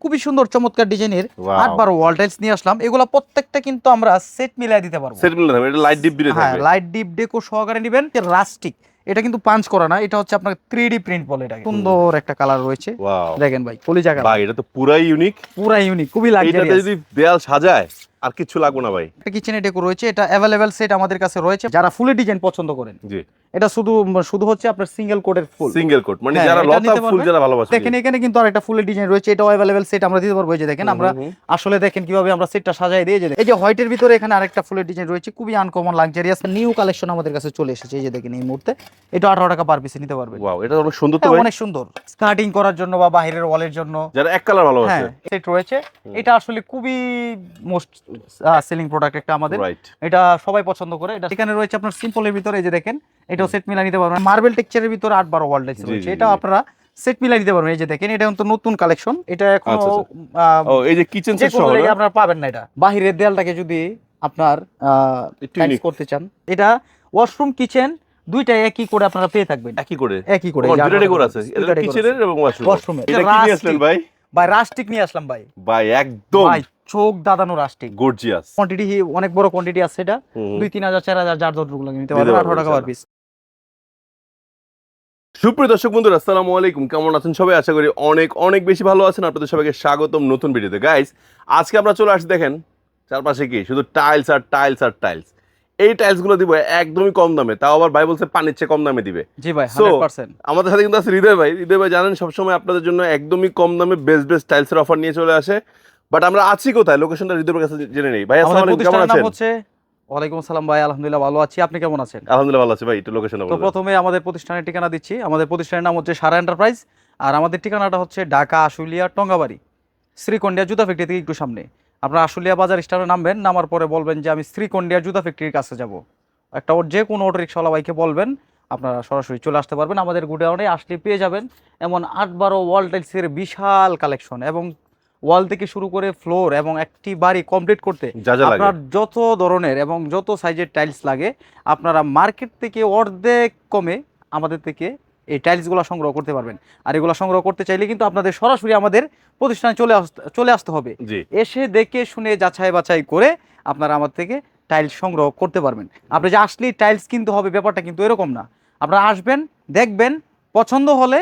খুবই সুন্দর চমৎকার ডিজাইনের 8-12 ওয়াল টাইলস নিয়ে আসলাম। এগুলা প্রত্যেকটা কিন্তু আমরা সেট মিলাই দিতে পারবো। সেট মিলাই এটা লাইট ডিপ দিয়ে থাকবে। হ্যাঁ, লাইট ডিপ ডেকো সহকারে নেবেন। রাস্টিক, এটা কিন্তু পাঞ্চ করা না, এটা হচ্ছে আপনার 3D প্রিন্ট বলে এটাকে। সুন্দর একটা কালার রয়েছে, দেখেন ভাই, কলিজা কালার। ভাই এটা তো পুরাই ইউনিক, পুরাই ইউনিক, খুবই লাক্সারিয়াস। এটাতে যদি দেয়াল সাজায় আর কিছু লাগবে না ভাই। একটা কিচেনে ডেকো রয়েছে, এটা अवेलेबल সেট আমাদের কাছে রয়েছে। যারা ফুল ডিজাইন পছন্দ করেন, জি, এটা শুধু হচ্ছে আপনার সিঙ্গেল কোটের ফুল, সিঙ্গেল কোট, মানে যারা লতা ফুল যারা ভালোবাসে। দেখেন এখানে কিন্তু আরেকটা ফুলের ডিজাইন রয়েছে, এটাও अवेलेबल সেট আমরা দিতে পারবো। এই যে দেখেন, আমরা আসলে দেখেন কিভাবে আমরা সেটটা সাজায় দিয়ে। এই যে হোয়াইটের ভিতরে এখানে আরেকটা ফুলের ডিজাইন রয়েছে, খুবই আনকমন লাক্সারিয়াস নিউ কালেকশন আমাদের কাছে চলে এসেছে। এই যে দেখেন, এই মুহূর্তে এটা 18 টাকা পার পিসে নিতে পারবেন। ওয়াও, এটা অনেক সুন্দর তো ভাই, অনেক সুন্দর স্কার্টিং করার জন্য বা বাইরের ওয়ালের জন্য যারা এক কালার ভালোবাসে। হ্যাঁ, সেট রয়েছে। এটা আসলে খুবই মোস্ট সেলিং প্রোডাক্ট একটা আমাদের, এটা সবাই পছন্দ করে। এটা এখানে রয়েছে আপনার সিম্পলের ভিতরে, এই যে দেখেন, এটাও সেট মিলা নিতে পারবেন। মার্বেল টেক্সচারের ভিতরে 8-12 ওয়াল টাইলস রয়েছে, এটা আপনারা সেট মিলাই দিতে পারবেন। এই যে দেখেন, এটা কিন্তু নতুন কালেকশন, এটা এখন এই যে কিচেন সেট সহ আপনারা পাবেন না। এটা বাহিরের দেয়ালটাকে যদি আপনার টাইলস করতে চান, এটা ওয়াশরুম কিচেন দুইটা একই করে আপনারা পেয়ে থাকবেন। একই করে দুইটা ডেকোর আছে, এটা কিচেনের এবং ওয়াশরুমের। এটা কি নিয়ে আসলেন ভাই? ভাই রাস্টিক নিয়ে আসলাম ভাই। ভাই একদম ভাই চোখ দাদানো রাস্টিক, গর্জিয়াস। কোয়ান্টিটি অনেক বড় কোয়ান্টিটি আছে, এটা 2-3,000 4,000 যার যতটুকু লাগে নিতে পারবেন। 18 টাকা পার পিস। সুপ্রিয় দর্শক বন্ধুরা, আসসালামু আলাইকুম। কেমন আছেন সবাই? আশা করি অনেক অনেক বেশি ভালো আছেন। আপনাদের সবাইকে স্বাগতম নতুন ভিডিওতে। গাইস, আজকে আমরা চলে আসছি, দেখেন চারপাশে কি শুধু টাইলস আর টাইলস আর টাইলস। এই টাইলস গুলো দিব একদমই কম দামে, তাও আবার ভাই বলছে পানির চেয়ে কম দামে দিবে। জি ভাই, 100%। আমাদের সাথে কিন্তু আছে হৃদয় ভাই। হৃদয় ভাই জানেন সবসময় আপনাদের জন্য একদমই কম দামে বেস্ট টাইলসের অফার নিয়ে চলে আসে। বাট আমরা আছি কোথায়, লোকেশনটা হৃদয়ের কাছে জেনে নেই। ভাই আসসালামু আলাইকুম, কেমন আছেন? ওয়ালাইকুম আসসালাম ভাই, আলহামদুলিল্লাহ ভালো আছি। আপনি কেমন আছেন? আলহামদুলিল্লাহ ভালো আছি ভাই। একটু লোকেশন বলুন। তো প্রথমে আমাদের প্রতিষ্ঠানের ঠিকানা দিচ্ছি। আমাদের প্রতিষ্ঠানের নাম হচ্ছে সারা এন্টারপ্রাইজ, আর আমাদের ঠিকানাটা হচ্ছে ঢাকা আশুলিয়া টঙ্গাবাড়ি শ্রীকন্ডিয়া জুতা ফ্যাক্টরি থেকে একটু সামনে। আপনারা আশুলিয়া বাজার স্ট্যান্ডে নামবেন, নামার পরে বলবেন যে আমি শ্রীকন্ডিয়া জুতা ফ্যাক্টরির কাছে যাব। একটা যে কোনো অটো রিক্সাওয়ালা ভাইকে বলবেন, আপনারা সরাসরি চলে আসতে পারবেন। আমাদের গোডাউনে আসলে পেয়ে যাবেন এমন 8-12 ওয়াল টাইলসের বিশাল কালেকশন, এবং ওয়াল থেকে শুরু করে ফ্লোর এবং একটি বাড়ি কমপ্লিট করতে আপনার যত ধরনের এবং যত সাইজের টাইলস লাগে, আপনারা মার্কেট থেকে অর্ধেক কমে আমাদের থেকে এই টাইলসগুলো সংগ্রহ করতে পারবেন। আর এগুলো সংগ্রহ করতে চাইলে কিন্তু আপনাদের সরাসরি আমাদের প্রতিষ্ঠানে চলে আসতে হবে। এসে দেখে শুনে যাচাই বাছাই করে আপনারা আমার থেকে টাইলস সংগ্রহ করতে পারবেন। আপনি যে আসলেই টাইলস কিনতে হবে ব্যাপারটা কিন্তু এরকম না। আপনারা আসবেন, দেখবেন, পছন্দ হলে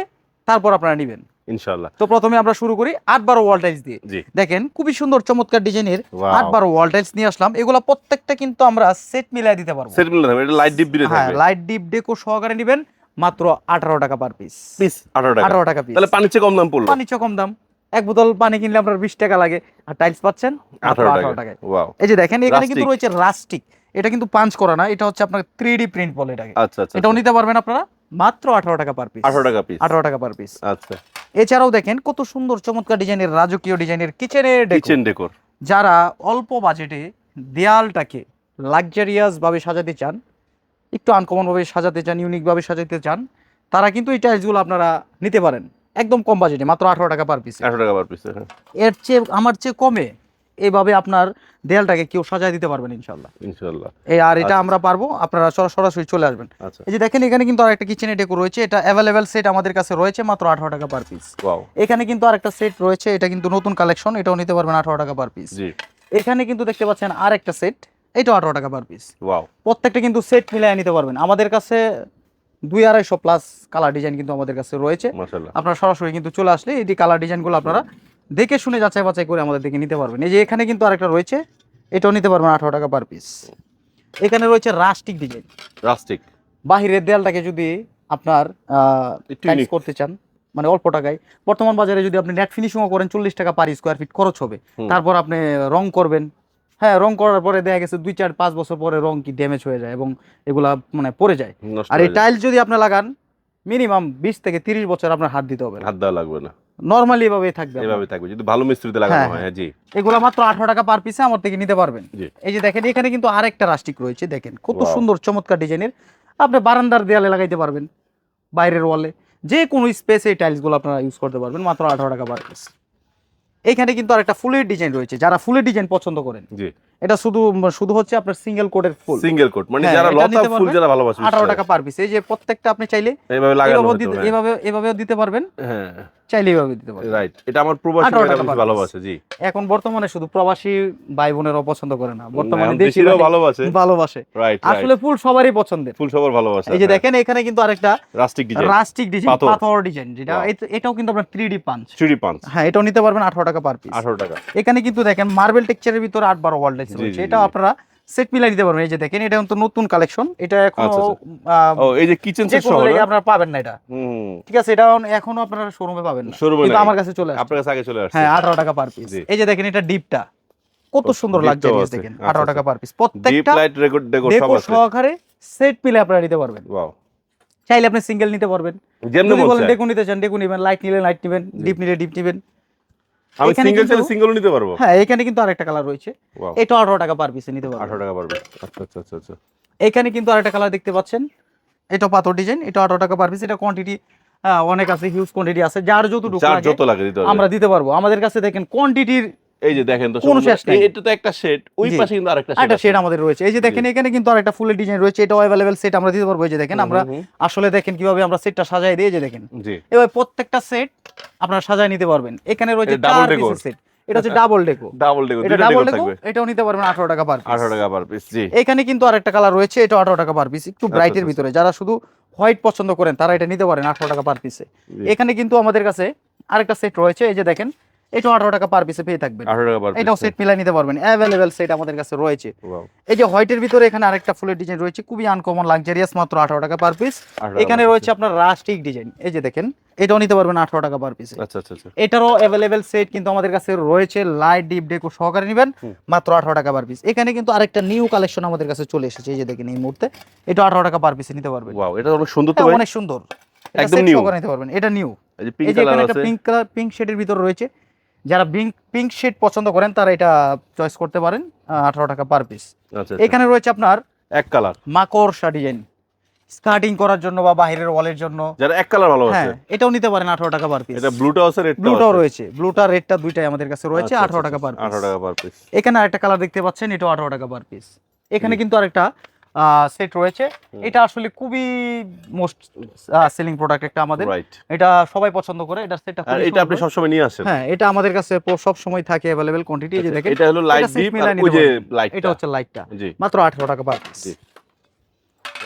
তারপর আপনারা নেবেন ইনশাআল্লাহ। তো প্রথমে আমরা শুরু করি 8-12 ওয়াল টাইলস দিয়ে। দেখেন খুবই সুন্দর চমৎকার ডিজাইনের 8-12 ওয়াল টাইলস নিয়ে আসলাম। এগুলা প্রত্যেকটা কিন্তু আমরা সেট মিলাই দিতে পারবো। সেট মিলাই এটা লাইট ডিপ দিয়ে থাকবে। হ্যাঁ, লাইট ডিপ ডেকো সহকারে নেবেন, মাত্র 18 টাকা পার পিস। 18 টাকা পিস। তাহলে পানির চেয়ে কম দাম পড়লো। পানির চেয়ে কম দাম। এক বোতল পানি কিনলে আপনার 20 টাকা লাগে, আর টাইলস পাচ্ছেন 18 টাকায়। এই যে দেখেন, এখানে কিন্তু রয়েছে রাস্টিক, এটা কিন্তু পাঞ্চ করা না, এটা হচ্ছে আপনার 3D প্রিন্ট বলে এটাকে। আচ্ছা, এটাও নিতে পারবেন আপনারা মাত্র 18 টাকা পার পিস। 18 টাকা পার পিস। আচ্ছা, এছাড়াও দেখেন কত সুন্দর চমৎকার ডিজাইনের, রাজকীয় ডিজাইনের কিচেন ডেকোর। যারা অল্প বাজেটে দেয়ালটাকে লাক্সারিয়াস ভাবে সাজাতে চান, একটু আনকমন ভাবে সাজাতে চান, ইউনিক ভাবে সাজাতে চান, তারা কিন্তু এই টাইলসগুলো আপনারা নিতে পারেন একদম কম বাজেটে, মাত্র 18 টাকা পার পিস। 18 টাকা পার পিস। এর চেয়ে আমার চেয়ে কমে এইভাবে আপনার দেয়ালটাকে কেউ সাজায় দিতে পারবেন ইনশাআল্লাহ। আর এটা আমরা পারবো, আপনারা সরাসরি চলে আসবেন। এই যে দেখেন, এখানে কিন্তু আরেকটা কিচেনে ডেকো রয়েছে, এটা अवेलेबल সেট আমাদের কাছে রয়েছে মাত্র 18 টাকা পার পিস। এখানে কিন্তু আরেকটা সেট রয়েছে, এটা কিন্তু নতুন কালেকশন, এটাও নিতে পারবেন 18 টাকা পার পিস। এখানে কিন্তু দেখতে পাচ্ছেন আরেকটা সেট, এটাও 18 টাকা পার পিস। প্রত্যেকটা কিন্তু সেট মিলাই নিতে পারবেন। আমাদের কাছে 200-250 প্লাস কালার ডিজাইন কিন্তু আমাদের কাছে রয়েছে। আপনারা সরাসরি কিন্তু চলে আসলে এই কালার ডিজাইনগুলো আপনারা দেখে শুনে যাচাই বাছাই করে আমাদের থেকে নিতে পারবেন। এই যে এখানে কিন্তু আরেকটা রয়েছে, এটাও নিতে পারবেন 18 টাকা পার পিস। এখানে রয়েছে রাস্টিক ডিজাইন। বাহিরের দেয়ালটাকে যদি আপনার টাইলস করতে চান, মানে অল্প টাকায়, বর্তমান বাজারে যদি আপনি নেট ফিনিশিংও করেন 40 টাকা পার স্কোয়ার ফিট খরচ হবে। তারপর আপনি রং করবেন, হ্যাঁ, রং করার পরে দেখা গেছে 2-4-5 বছর পরে রং কি ড্যামেজ হয়ে যায় এবং এগুলা মানে পড়ে যায়। আর এই টাইলস যদি আপনি লাগান মিনিমাম 20 থেকে 30 বছর আপনার হাত দিতে হবে, হাত দেওয়া লাগবে না, নরমালি এভাবে থাকবে যদি ভালো মিস্ত্রিতে লাগানো হয়। হ্যাঁ জি, এগুলা মাত্র 18 টাকা পার পিসে আমার থেকে নিতে পারবেন। এই যে দেখেন, এখানে কিন্তু আরেকটা রাস্টিক রয়েছে, দেখেন কত সুন্দর চমৎকার ডিজাইনের। আপনি বারান্দার দেয়ালে লাগাইতে পারবেন, বাইরের ওয়ালে, যে কোনো স্পেসে এই টাইলসগুলো আপনারা ইউজ করতে পারবেন মাত্র 18 টাকা পার পিস। এখানে কিন্তু আরেকটা ফুলের ডিজাইন রয়েছে, যারা ফুলের ডিজাইন পছন্দ করেন, এটা শুধু হচ্ছে আপনার সিঙ্গেল কোটের ফুল, সিঙ্গেল কোট, মানে যারা লতা ফুল যারা ভালোবাসে, 18 টাকা পার পিস। এই যে প্রত্যেকটা আপনি চাইলে এভাবেও দিতে পারবেন। হ্যাঁ, চাইলে এইভাবে দিতে পারবেন। রাইট, এটা আমার প্রবাসী 18 ভাইরা টাকা বেশি per ভালোবাসে। জি, এখন বর্তমানে শুধু প্রবাসী ভাই বোনেরাও পছন্দ করে না, বর্তমানে এখন দেশি দেশিরাও ভালোবাসে। ভালোবাসে। রাইট, আসলে ফুল সবারই পছন্দের। ফুল সবার ভালোবাসে। এই যে দেখেন এখানে কিন্তু আরেকটা রাস্টিক ডিজাইন, রাস্টিক ডিজাইন, পাথর। পাথর ডিজাইন, যেটা Wow. এটাও কিন্তু আপনার 3D পাঞ্চ। 3D পাঞ্চ, হ্যাঁ, এটাও নিতে পারবেন 18 টাকা পার পিস। 18 টাকা। এখানে কিন্তু দেখেন মার্বেল টেক্সচারের ভিতরে 8-12 ওয়ার্ল্ড জি, রয়েছে, জি, এটা জি। আপনারা সেট মিলাই নিতে পারবেন। এই যে দেখেন, এটা কিন্তু নতুন কালেকশন, এটা এখনো আচ্ছা, ও এই যে কিচেন যে সেট কোনো সহ জায়গায় না? আপনারা পাবেন না এটা। হুম, ঠিক আছে, এটা এখনো আপনারা শোরুমে পাবেন না, শোরুমে কিন্তু নাই। আমার কাছে চলে আসছে। আপনার কাছে আগে চলে আসছে। হ্যাঁ, 18 টাকা পার পিস। জি। এই যে দেখেন, এটা ডিপটা কত সুন্দর ডিপটাও লাক্সারিয়াস, আছে। দেখেন আচ্ছা, 18 টাকা আচ্ছা। Per piece. ডিপ প্রত্যেকটা লাইট রেকর্ড ডেকোর সব ডেকো আছে। সহকারে সেট মিলে আপনারা নিতে পারবেন। ওয়াও, চাইলে আপনি সিঙ্গেল নিতে পারবেন, যেমন যদি বলেন বলছে ডেকো নিতে চান ডেকো নেবেন, লাইট নিলে লাইট নেবেন, ডিপ নিলে ডিপ নেবেন। আমি এখানে সিঙ্গেল কিন্তু- চাইলে সিঙ্গেলও নিতে পারবো। হ্যাঁ, এখানে কিন্তু আরেকটা কালার রয়েছে, ওয়াও, এটা 18 টাকা পার পিসে নিতে পারবেন। 18 টাকা পারবে। আচ্ছা আচ্ছা আচ্ছা আচ্ছা। এখানে কিন্তু আরেকটা কালার দেখতে পাচ্ছেন, এটা পাথর ডিজাইন, এটা 18 টাকা পার পিস। এটা কোয়ান্টিটি অনেক আছে, হিউজ কোয়ান্টিটি আছে, যার যতটুকু যার লাগে যত লাগে দিতে পারবে। আমরা দিতে পারবো। আমাদের কাছে দেখেন কোয়ান্টিটির এই যে দেখেন তো, কোনো শেষ নাই। এটা তো একটা সেট, ওই জি। পাশে কিন্তু আরেকটা সেট একটা আছে। শেড আমাদের রয়েছে। এই যে দেখেন, এখানে কিন্তু আরেকটা ফুলের ডিজাইন রয়েছে, এটাও অ্যাভেলেবেল সেট আমরা দিতে পারবো। এই যে দেখেন, আমরা আসলে দেখেন কিভাবে আমরা সেটটা সাজাই দিই। এই যে দেখেন, জি, এবার প্রত্যেকটা সেট আপনারা সাজায় নিতে পারবেন। এখানে রয়েছে এটা double 4 decor। পিসের সেট, এটা হচ্ছে ডাবল ডেকো। ডাবল ডেকো, এটা দুইটা ডাবল ডেকো ডেকো, থাকবে। এটাও নিতে পারবেন 18 টাকা পার পিস। 18 টাকা পার পিস। জি, এখানে কিন্তু আরেকটা কালার রয়েছে, এটা 18 টাকা পার পিস, একটু ব্রাইটের আচ্ছা। ভিতরে। যারা শুধু হোয়াইট পছন্দ করেন তারা এটা নিতে পারেন 18 টাকা পার পিসে। জি। এখানে কিন্তু আমাদের কাছে আরেকটা সেট রয়েছে, এই যে দেখেন, এটাও 18 টাকা পার পিসে পেয়ে থাকবেন। 18 টাকা পার পিস। এটাও সেট মিলাই নিতে পারবেন, অ্যাভেলেবেল সেট আমাদের কাছে রয়েছে। ওয়াও, এই যে হোয়াইটের ভিতরে এখানে আরেকটা ফুলের ডিজাইন রয়েছে, খুবই আনকমন লাক্সারিয়াস, মাত্র 18 টাকা পার পিস। 18 এখানে টাকা রয়েছে আপনার রাস্টিক ডিজাইন, এই যে দেখেন, এটাও নিতে পারবেন 18 টাকা পার পিসে। আচ্ছা আচ্ছা আচ্ছা। এটারও অ্যাভেলেবেল সেট কিন্তু আমাদের কাছে রয়েছে, লাইট ডিপ ডেকো সহকারে নেবেন, মাত্র 18 টাকা পার পিস। এখানে কিন্তু আরেকটা নিউ কালেকশন আমাদের কাছে চলে এসেছে, এই যে দেখেন এই মুহূর্তে, এটা 18 টাকা পার পিসে নিতে পারবেন। ওয়াও, এটা অনেক সুন্দর তো এটা ভাই। অনেক সুন্দর, একদম একদম new। নিউ নিতে পারবেন, এটা নিউ। এই যে এই পিঙ্ক যে এখানে কালার একটা আছে। পিঙ্ক কালার, পিঙ্ক শেডের ভিতর রয়েছে, যারা পিঙ্ক শেড পছন্দ করেন তারা এটা চয়েস করতে পারেন, 18 টাকা পার পিস। আচ্ছা, এখানে রয়েছে আপনার এক কালার, মাকড়সা ডিজাইন, স্কার্টিং করার জন্য বা বাইরের ওয়ালের জন্য। যারা এক কালার ভালো হ্যাঁ, আছে। এটাও নিতে পারেন 18 টাকা পার পিস। এটা ব্লুটাও আছে, রেডটাও ব্লুটাও আছে। রয়েছে, ব্লুটা রেডটা দুইটাই আমাদের কাছে রয়েছে, আচ্ছা, 18 আচ্ছা, টাকা পার পিস। 18 টাকা পার পিস। এখানে আরেকটা কালার দেখতে পাচ্ছেন, এটাও 18 টাকা পার পিস। এখানে কিন্তু আরেকটা সেট রয়েছে, এটা আসলে খুবই মোস্ট সেলিং প্রোডাক্ট একটা আমাদের, রাইট। এটা সবাই পছন্দ করে। এটা সেটটা আর এটা আপনি সব সময় নিয়ে আসেন। হ্যাঁ, এটা আমাদের কাছে সব সময় থাকে अवेलेबल কোয়ান্টিটি। এই যে দেখেন, এটা হলো লাইট এটা set ডিপ, মিলাই আর নিতে ওই যে পারবেন। লাইট, এটা হচ্ছে লাইটটা, জি, মাত্র 18 টাকা পার পিস। জি।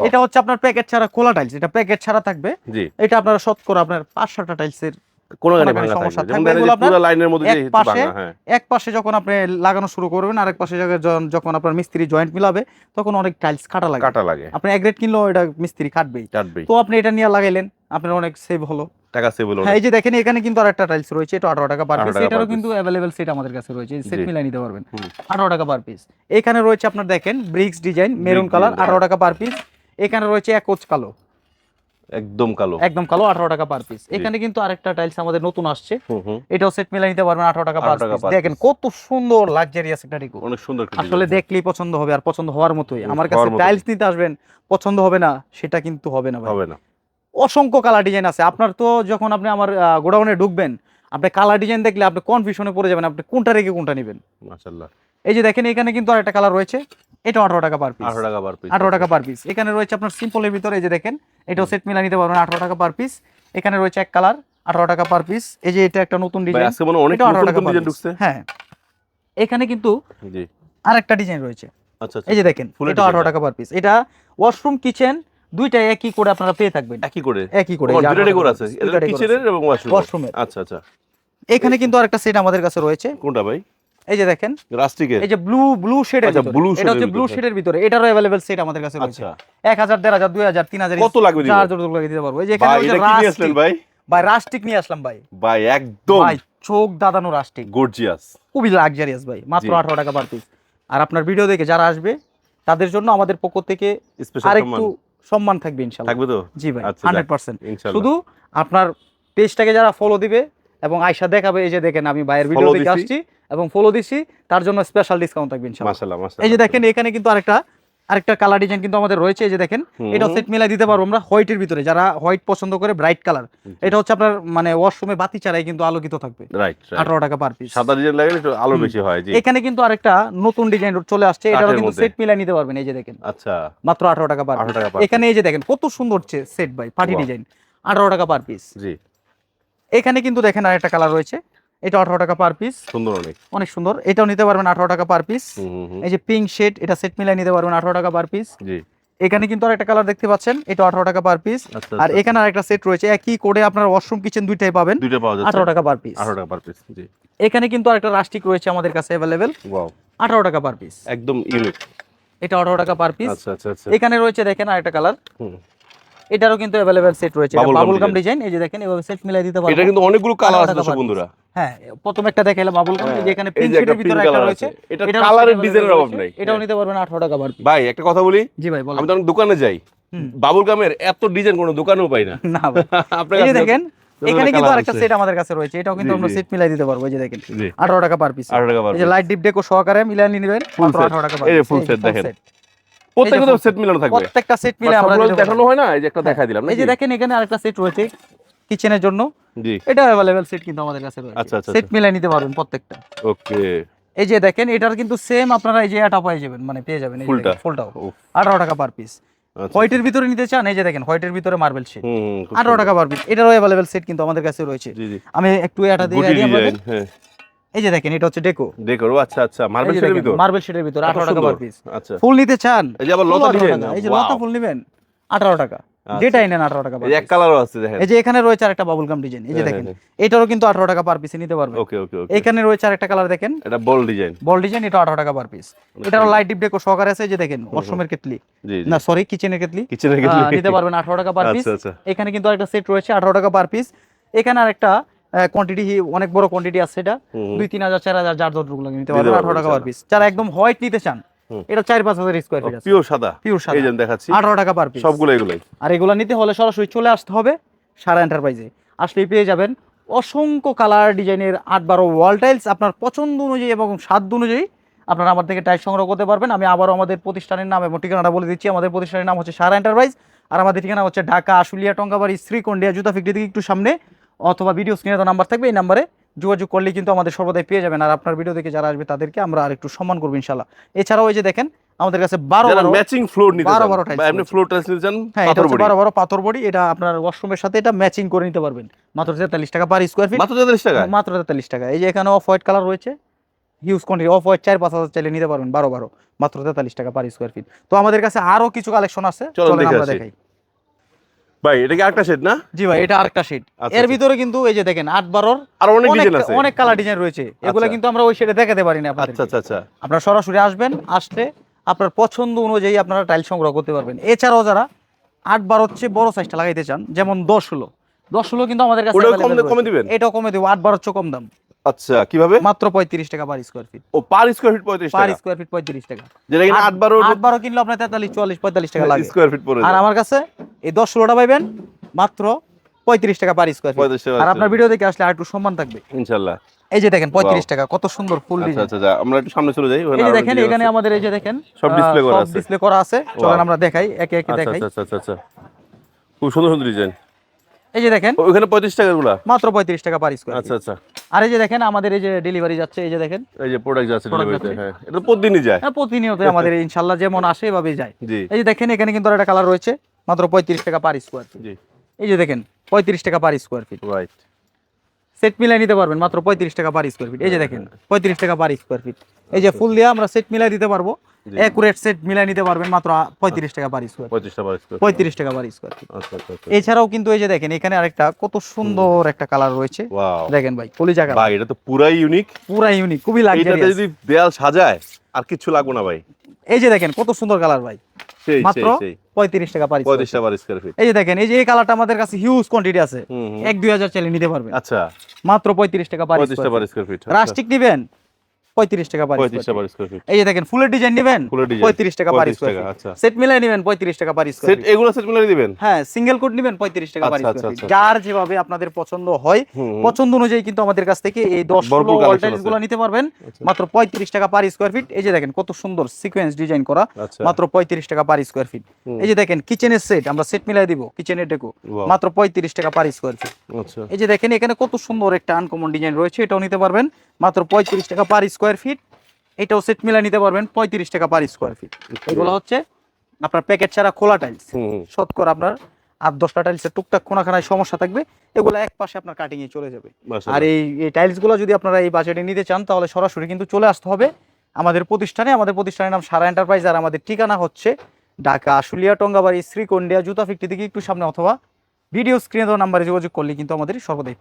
এটা হচ্ছে আপনার প্যাকেট ছাড়া খোলা টাইলস, এটা প্যাকেট ছাড়া থাকবে। জি, এটা আপনারা শতকরা আপনার 5-7টা টাইলসের কোনো গানে কোনো ভাঙা সমস্যা থাকবে, যেমন থাকবে, দেখেন এগুলো যে পুরো আপনার লাইনের মধ্যে যে এক একটু পাশে ভাঙা। হ্যাঁ, এক পাশে যখন আপনি লাগানো শুরু করবেন, আরেক পাশে যখন আপনার মিস্ত্রি জয়েন্ট মিলাবে, তখন অনেক টাইলস কাটা লাগে। কাটা লাগে, আপনি এক রেট কিনলেও এটা মিস্ত্রি কাটবেই। কাটবেই, তো আপনি এটা নিয়ে লাগাইলেন, আপনার অনেক সেভ হলো। টাকা সেভ হলো। হ্যাঁ, এই যে দেখেন, এখানে কিন্তু আরেকটা টাইলস রয়েছে, এটা 18 টাকা পার 18 পিস। টাকা এটারও per কিন্তু अवेलेबल সেট আমাদের কাছে রয়েছে, সেট জি। মিলাই নিতে পারবেন, হুম। 18 টাকা পার পিস। এখানে রয়েছে আপনার দেখেন bricks design, maroon Brick colour, design, 18 টাকা পার পিস। এখানে রয়েছে একোচ কালো, একদম কালো। একদম কালো, 18 টাকা পার পিস। এখানে কিন্তু আরেকটা টাইলস আমাদের নতুন আসছে, হুম হুম, এটাও সেট মিলাই নিতে পারবেন 18 টাকা পার 18 টাকা পিস। per দেখেন কত সুন্দর লাক্সারিয়াস একটা ডেকো, অনেক সুন্দর একটা আসলে design। দেখলেই পছন্দ হবে, আর পছন্দ হওয়ার মতোই। আমার হওয়ার কাছে মতোই। টাইলস নিতে আসবেন, পছন্দ হবে না সেটা কিন্তু হবে না ভাই। হবে না। অসংখ্য কালার ডিজাইন আছে। আপনার তো যখন আপনি আমার গোডাউনে ঢুকবেন, আপনি কালার ডিজাইন দেখলে আপনি কনফিউশনে পড়ে যাবেন, আপনি কোনটা রেখে কোনটা নেবেন। মাশাআল্লাহ। এই যে দেখেন, এখানে কিন্তু আরেকটা কালার রয়েছে, এটা 18 টাকা পার পিস। 18 টাকা পার পিস। 18 টাকা পার পিস। এখানে রয়েছে আপনার সিম্পলের ভিতরে, এই যে দেখেন, এটাও সেট মিলা নিতে পারবেন 18 টাকা পার পিস। এখানে রয়েছে এক কালার, 18 টাকা পার পিস। এই যে এটা একটা নতুন ভাই ডিজাইন, আজকে মনে হয় অনেক এটা 18 নতুন টাকা নতুন per ডিজাইন piece। ঢুকছে। হ্যাঁ, এখানে কিন্তু জি, আরেকটা ডিজাইন রয়েছে, আচ্ছা আচ্ছা। এই যে দেখেন, ফুলের এটা 18 design টা। টাকা পার পিস। এটা ওয়াশরুম কিচেন দুইটাই একই করে আপনারা পেয়ে থাকবেন, একই করে। একই করে। ও, এই যে দুইটা 18 ডেকোর টাকা আছে, per piece, এটা দুইটা decor কিচেনের আছে। এবং ওয়াশরুম। ওয়াশরুমের। আচ্ছা আচ্ছা। এখানে কিন্তু আরেকটা সেট আমাদের কাছে রয়েছে, কোনটা ভাই? এই যে দেখেন, রাস্টিকের। এই যে ব্লু শেডের আচ্ছা, ভিতরে, blue এটা shade-এর হচ্ছে ব্লু ভিতরে। শেডের ভিতরে। এটারও अवेलेबल সেট আমাদের কাছে রয়েছে, আচ্ছা। 1000, 1500, 2000, 3000 কত লাগবে দিব? চার জোড়া লাগে দিতে পারবো। এই যে এখানে ভাই রয়েছে এটা কি নিয়ে আসলেন রাস্টিক, ভাই? ভাই রাস্টিক নিয়ে আসলাম ভাই। ভাই একদম ভাই চোখ দাদানো রাস্টিক, গর্জিয়াস। খুবই লাক্সারিয়াস ভাই, মাত্র জি। 18 টাকা পার পিস। আর আপনার ভিডিও দেখে যারা আসবে তাদের জন্য আমাদের পক্ষ থেকে স্পেশাল আরেকটু সম্মান থাকবে ইনশাআল্লাহ। থাকবে তো? জি ভাই, আচ্ছা, 100%। ইনশাআল্লাহ। শুধু আপনার পেজটাকে যারা ফলো দিবে এবং আয়শা দেখাবে, এই যে দেখেন আমি ভাইয়ের ভিডিও Follow দেখে দিছি। আসছি এবং ফলো দিছি, তার জন্য স্পেশাল ডিসকাউন্ট থাকবে ইনশাআল্লাহ। মাশাআল্লাহ মাশাআল্লাহ। এই যে দেখেন, এখানে কিন্তু আরেকটা কালার ডিজাইন কিন্তু আমাদের রয়েছে, এই যে দেখেন, হুম। এটা সেট মিলাই দিতে পারবো আমরা হোয়াইটের ভিতরে, যারা হোয়াইট পছন্দ করে ব্রাইট কালার। এটা হচ্ছে আপনার মানে ওয়াশরুমে বাতি ছাড়াই কিন্তু আলোকিত থাকবে, রাইট, 18 টাকা পার পিস। সাদা ডিজাইন লাগালে একটু আলো বেশি হয়। জি, এখানে কিন্তু আরেকটা নতুন ডিজাইন চলে আসছে, এটারও কাঠের কিন্তু মধ্যে। সেট মিলাই নিতে পারবেন। এই যে দেখেন, আচ্ছা। মাত্র 18 টাকা পার 18 টাকা per পিস। এখানে এই যে দেখেন কত সুন্দর সেট ভাই, পার্টি Wow. ডিজাইন, 18 টাকা পার পিস। জি, এখানে কিন্তু দেখেন আরেকটা কালার রয়েছে, এটা 18 টাকা পার পিস, সুন্দর অনেক সুন্দর, এটাও নিতে পারবেন 18 টাকা পার পিস। এই যে পিঙ্ক শেড, এটা সেট মিলাই নিতে পারবেন 18 টাকা পার পিস। জি, এখানে কিন্তু আরেকটা কালার দেখতে পাচ্ছেন, এটা 18 টাকা পার পিস। আর এখানে আরেকটা সেট রয়েছে, একই কোডে আপনার ওয়াশরুম কিচেন দুইটাই পাবেন, দুইটা পাওয়া যাচ্ছে 18 টাকা পার পিস। 18 টাকা পার পিস। জি, এখানে কিন্তু আরেকটা রাস্টিক রয়েছে আমাদের কাছে अवेलेबल, ওয়াও, 18 টাকা পার পিস, একদম ইউনিক। এটা 18 টাকা পার পিস। আচ্ছা আচ্ছা আচ্ছা, এখানে রয়েছে দেখেন আরেকটা কালার, এটারও কিন্তু अवेलेबल সেট রয়েছে, বাবল গাম ডিজাইন। এই যে দেখেন এভাবে সেট মিলাই দিতে পারবেন। এটা কিন্তু অনেকগুলো কালার আছে দর্শক বন্ধুরা। হ্যাঁ, প্রথম একটা দেখাইলাম বাবল গাম, এই যে এখানে পিঙ্ক শেডের ভিতরে একটা রয়েছে, এটা কালারের ডিজাইনের অভাব নাই। এটাও নিতে পারবেন 18 টাকা পার পিস। ভাই একটা কথা বলি, জি ভাই বলেন। আমি তো দোকানে যাই, বাবুল গামের এত ডিজাইন কোনো দোকানেও পাই না। না ভাই, এই যে দেখেন এখানে কিন্তু আরেকটা সেট আমাদের কাছে রয়েছে, এটাও কিন্তু আমরা সেট মিলাই দিতে পারবো। এই যে দেখেন 18 টাকা পার পিস, 18 টাকা পার এই যে লাইট ডিপ ডেকো সহকারে মিলাই নেবেন মাত্র 18 টাকা পার পিস। এই যে ফুল সেট দেখেন, প্রত্যেকটা তো সেট মিলানো থাকবে, প্রত্যেকটা সেট মিলে আমরা দেখানো হয় না, এই যে একটা দেখাই দিলাম। এই যে দেখেন এখানে আরেকটা সেট রয়েছে কিচেনের জন্য, জি, এটা अवेलेबल সেট কিন্তু আমাদের কাছে রয়েছে। আচ্ছা আচ্ছা, সেট মিলাই নিতে পারবেন প্রত্যেকটা। ওকে, এই যে দেখেন এটার কিন্তু সেম আপনারা এই যে এটা পেয়ে যাবেন, মানে পেয়ে যাবেন এই যে ফুলটা, ফুলটাও 18 টাকা পার পিস। হোয়াইটের ভিতরে নিতে চান, এই যে দেখেন হোয়াইটের ভিতরে মার্বেল শেড 18 টাকা পার পিস, এটারও अवेलेबल সেট কিন্তু আমাদের কাছে রয়েছে। জি জি, আমি একটু এটা দিয়ে দিই আপনাদের। হ্যাঁ, এই যে দেখেন এটা হচ্ছে ডেকো, আচ্ছা আচ্ছা, মার্বেল শেডের ভিতর, মার্বেল শেডের ভিতর 18 টাকা পার পিস। আচ্ছা, ফুল নিতে চান, এই যে আবার লতা ডিজাইন, এই যে লতা ফুল নেবেন 18 টাকা, যেটাই নেন 18 টাকা পার এই পিস। এক কালারও আছে দেখেন। এই যে এখানে রয়েছে আরেকটা বাবল গাম ডিজাইন, এই যে দেখেন এটারও কিন্তু 18 টাকা পার পিসে নিতে পারবেন। ওকে ওকে ওকে, এখানে রয়েছে আরেকটা কালার দেখেন, এটা বল ডিজাইন, বল ডিজাইন, এটা 18 টাকা পার পিস। এটারও লাইট ডিপ ডেকো সহকারে আছে, এই যে দেখেন ওয়াশরুমের কেটলি, জি না সরি কিচেনের কেটলি, কিচেনের কেটলি নিতে পারবেন 18 টাকা পার পিস। আচ্ছা আচ্ছা, এখানে কিন্তু আরেকটা সেট রয়েছে 18 টাকা পার পিস। এখানে আরেকটা কোয়ান্টিটি অনেক বড় কোয়ান্টিটি আছে, এটা 2-3,000 4,000 যার যতটুকু লাগে নিতে পারবেন 18 টাকা পার পিস। যারা একদম হোয়াইট নিতে চান, এটা 4-5,000 স্কয়ার ফিট আছে, পিওর সাদা, পিওর সাদা, এই যে দেখাচ্ছি 18 টাকা পার পিস সবগুলো এগুলাই। আর এগুলা নিতে হলে সরাসরি চলে আসতে হবে সারা এন্টারপ্রাইজে, আসলেই পেয়ে যাবেন অসংখ্য কালার ডিজাইনের 8-12 ওয়াল টাইলস আপনার পছন্দ অনুযায়ী এবং স্বাদ অনুযায়ী আপনারা আমার থেকে টাইলস সংগ্রহ করতে পারবেন। আমি আবারও আমাদের প্রতিষ্ঠানের নাম এবং ঠিকানাটা বলে দিচ্ছি। আমাদের প্রতিষ্ঠানের নাম হচ্ছে সারা এন্টারপ্রাইজ, আর আমাদের ঠিকানা হচ্ছে ঢাকা আশুলিয়া টঙ্কাবাড়ি শ্রীকন্ডিয়া জুতা ফ্যাক্টরি থেকে একটু সামনে, অথবা ভিডিও স্ক্রিনে তো নাম্বার থাকবে, এই নাম্বারে যোগাযোগ করলে কিন্তু আমাদের সর্বদাই পেয়ে যাবেন। আর আপনার ভিডিও দেখে যারা আসবে তাদেরকে আমরা আরেকটু সম্মান করবো ইনশাআল্লাহ। এছাড়াও এই যে দেখেন আমাদের কাছে 12 ম্যাচিং ফ্লোর নিতে চান, 12 টাইলস, বা এমনি ফ্লোর টাইলস নিতে চান, হ্যাঁ এটা হচ্ছে 12 পাথর বডি, এটা আপনার ওয়াশরুমের সাথে এটা ম্যাচিং করে নিতে পারবেন মাত্র 43 টাকা পার স্কয়ার ফিট, মাত্র 43 টাকা, মাত্র 43 টাকা। এই যে এখানে অফ হোয়াইট কালার রয়েছে, হিউজ কোয়ান্টিটি অফ হোয়াইট 4-5 হাজার চাইলে নিতে পারবেন 12 মাত্র 43 টাকা পার স্কয়ার ফিট। তো আমাদের কাছে আরো কিছু কালেকশন আছে, চলুন আমরা দেখাই। ভাই এটা কি আরেকটা শেড না? জি ভাই, এটা আরেকটা শেড। এর ভিতরে কিন্তু এই যে দেখেন 8-12 আর অনেক ডিজাইন আছে, অনেক কালার ডিজাইন রয়েছে, এগুলো কিন্তু আমরা ওই শেডে দেখাতে পারি না আপনাদের। আচ্ছা আচ্ছা আচ্ছা, আপনারা সরাসরি আসবেন, আসলে আপনার পছন্দ অনুযায়ী আপনারা টাইল সংগ্রহ করতে পারবেন। এছাড়াও যারা 8-12 হচ্ছে বড় সাইজটা লাগাইতে চান, যেমন 10-16 কিন্তু আমাদের কাছে কমে দিবেন, এটাও কমে দেব, 8-12 হচ্ছে কম দাম। আচ্ছা কিভাবে? মাত্র 35 টাকা পার স্কয়ার ফিট। ও পার স্কয়ার ফিট 35 টাকা, পার স্কয়ার ফিট 35 টাকা, যেটা কিনা 8-12 কিনলে আপনার 43-45 টাকা লাগে স্কয়ার ফিট পড়ে। আর আমার কাছে এই 10-16টা পাইবেন মাত্র 35 টাকা পার স্কয়ার ফিট। আর আপনার ভিডিও দেখে আসলে আর একটু সম্মান থাকবে ইনশাআল্লাহ। এই যে দেখেন 35 টাকা, কত সুন্দর ফুল ডিজাইন। আচ্ছা আচ্ছা, আমরা একটু সামনে চলে যাই। এই যে দেখেন এখানে আমাদের এই যে দেখেন সব ডিসপ্লে করা আছে, চলেন আমরা দেখাই, একে একে দেখাই। আচ্ছা আচ্ছা আচ্ছা, খুব সুন্দর সুন্দর ডিজাইন। এই যে দেখেন ওখানে 35 টাকা গুলা, মাত্র 35 টাকা পার স্কয়ার। আচ্ছা আচ্ছা, আর এই যে দেখেন আমাদের এই যে ডেলিভারি যাচ্ছে, এই যে দেখেন এই যে প্রোডাক্ট যাচ্ছে ডেলিভারিতে, হ্যাঁ এটা প্রতিদিনই যায়, হ্যাঁ প্রতিনিয়ত আমাদের ইনশাআল্লাহ যেমন আসে এভাবেই যায়। জি, এই যে দেখেন এখানে কিন্তু একটা কালার রয়েছে মাত্র 35 টাকা পার স্কয়ার ফিট। জি, এই যে দেখেন 35 টাকা per square feet, right. Set মিলাই নিতে পারবেন মাত্র 35 টাকা পার স্কয়ার ফিট। এই যে দেখেন 35 টাকা পার স্কয়ার ফিট, এই যে ফুল দিয়ে আমরা সেট মিলাই দিতে পারবো, একুরেট সেট মিলাই নিতে পারবেন মাত্র 35 টাকা পার স্কয়ার, 35 টাকা পার স্কয়ার ফিট। আচ্ছা আচ্ছা, এছাড়াও কিন্তু এই যে দেখেন এখানে আরেকটা কত সুন্দর একটা কালার রয়েছে, ওয়াও দেখেন ভাই কলিজা কালার, ভাই এটা তো পুরাই ইউনিক, পুরা ইউনিক, খুবই এটাতে লাক্সারিয়াস। যদি দেয়াল সাজায় আর কিছু লাগবে না ভাই। এই যে দেখেন কত সুন্দর কালার ভাই, সেই মাত্র 35 টাকা পার স্কয়ার 35 টাকা পার স্কয়ার ফিট। এই যে দেখেন এই যে এই কালারটা আমাদের কাছে হিউজ কোয়ান্টিটি আছে, 1-2 হাজার চাইলে নিতে পারবেন। আচ্ছা, মাত্র 35 টাকা পার 35 টাকা পার স্কয়ার ফিট। রাস্টিক নেবেন 35 টাকা পার 35 টাকা পার স্কয়ার ফিট। এই যে দেখেন ফুলের ডিজাইন নেবেন 35 টাকা পার স্কয়ার ফিট। আচ্ছা, সেট মিলাই নেবেন 35 টাকা পার স্কয়ার সেট ফিট। এগুলো সেট মিলাই দিবেন, হ্যাঁ সিঙ্গেল কোড নেবেন 35 টাকা পার আচ্ছা, স্কয়ার ফিট। আচ্ছা, যার যেভাবে আপনাদের পছন্দ হয় পছন্দ অনুযায়ী কিন্তু আমাদের কাছ থেকে এই 10 ওয়াল টাইলস গুলো নিতে পারবেন মাত্র 35 টাকা পার স্কয়ার ফিট। এই যে দেখেন কত সুন্দর সিকোয়েন্স ডিজাইন করা, মাত্র 35 টাকা পার স্কয়ার ফিট। এই যে দেখেন কিচেনের সেট আমরা সেট মিলাই দিব, কিচেনের ডেকো মাত্র 35 টাকা পার স্কয়ার ফিট। আচ্ছা, এই যে দেখেন এখানে কত সুন্দর একটা আনকমন ডিজাইন রয়েছে, এটাও নিতে পারবেন মাত্র 35 টাকা পার স্কয়ার ফিট। এটাও সেট মিলাই নিতে পারবেন 35 টাকা পার স্কয়ার ফিট। এগুলো হচ্ছে আপনার প্যাকেট ছাড়া খোলা টাইলস, শতকরা আপনার আর 10টা টাইলসের টুকটাক কোনাখানায় সমস্যা থাকবে, এগুলো এক পাশে আপনার কাটিংয়ে চলে যাবে। আর এই টাইলসগুলো যদি আপনারা এই বাজেটে নিতে চান তাহলে সরাসরি কিন্তু চলে আসতে হবে আমাদের প্রতিষ্ঠানে। আমাদের প্রতিষ্ঠানের নাম সারা এন্টারপ্রাইজ, আর আমাদের ঠিকানা হচ্ছে ঢাকা আশুলিয়া টঙ্গাবাড়ি শ্রীকন্ডিয়া জুতা ফ্যাক্টরি থেকে একটু সামনে, অথবা ভিডিও স্ক্রিনে দেওয়া নাম্বারে যোগাযোগ করলে কিন্তু আমাদের সর্বদাই